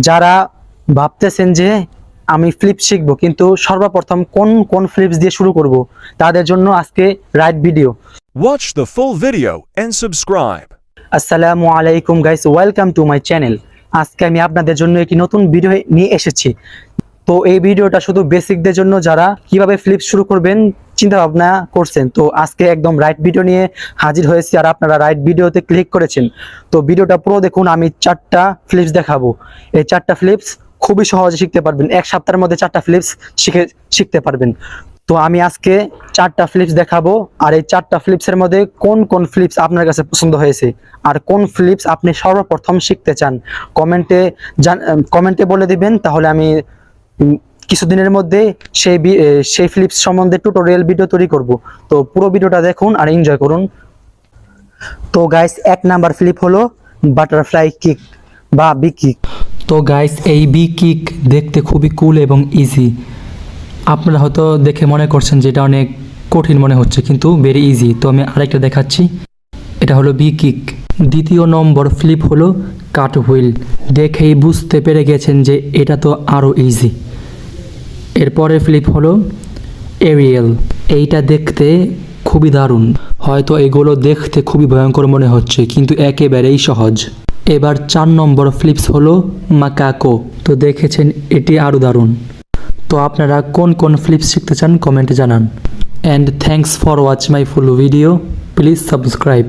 যারা ভাবতেছেন যে আমি ফ্লিপ শিখবো কিন্তু সর্বপ্রথম কোন কোন ফ্লিপস দিয়ে শুরু করব, তাদের জন্য আজকে right video. Watch the full video and subscribe. আসসালামু আলাইকুম guys, welcome to my channel. আজকে আমি আপনাদের জন্য একটি নতুন ভিডিও নিয়ে এসেছি। তো এই ভিডিওটা শুধু বেসিকদের জন্য, যারা কিভাবে ফ্লিপ শুরু করবেন চিন্তা ভাবনা করছেন। তো আজকে একদম রাইট ভিডিও নিয়ে হাজির হয়েছি, আর আপনারা রাইট ভিডিওতে ক্লিক করেছেন। তো ভিডিওটা পুরো দেখুন, আমি 4টা ফ্লিপস দেখাবো। এই 4টা ফ্লিপস খুবই সহজে শিখতে পারবেন, এক সপ্তাহের মধ্যে 4টা ফ্লিপস শিখতে পারবেন। তো আমি আজকে 4টা ফ্লিপস দেখাবো, আর এই 4টা ফ্লিপসের মধ্যে কোন কোন ফ্লিপস আপনার কাছে পছন্দ হয়েছে আর কোন ফ্লিপস আপনি সর্বপ্রথম শিখতে চান কমেন্টে বলে দিবেন। তাহলে আমি কিছুদিনের মধ্যে সেই ফ্লিপস সম্বন্ধে টিউটোরিয়াল ভিডিও তৈরি করব। তো পুরো ভিডিওটা দেখুন আর এনজয় করুন। তো গাইস, 1 নাম্বার ফ্লিপ হলো বাটারফ্লাই কিক বা বি কিক। তো গাইস, এই বি কিক দেখতে খুবই কুল এবং ইজি। আপনারা হয়তো দেখে মনে করছেন যে এটা অনেক কঠিন মনে হচ্ছে, কিন্তু ভেরি ইজি। তো আমি আরেকটা দেখাচ্ছি, এটা হলো বি কিক। দ্বিতীয় নম্বর ফ্লিপ হলো কাট হুইল। দেখেই বুঝতে পেরে গেছেন যে এটা তো আরও ইজি। এরপরের ফ্লিপ হলো এরিয়েল। এইটা দেখতে খুবই দারুণ। হয়তো এগুলো দেখতে খুবই ভয়ঙ্কর মনে হচ্ছে, কিন্তু একেবারেই সহজ। এবার 4 নম্বর ফ্লিপস হলো মাকাকো। তো দেখেছেন, এটি আরও দারুণ। তো আপনারা কোন কোন ফ্লিপস শিখতে চান কমেন্টে জানান। And thanks for watch my full video. Please subscribe.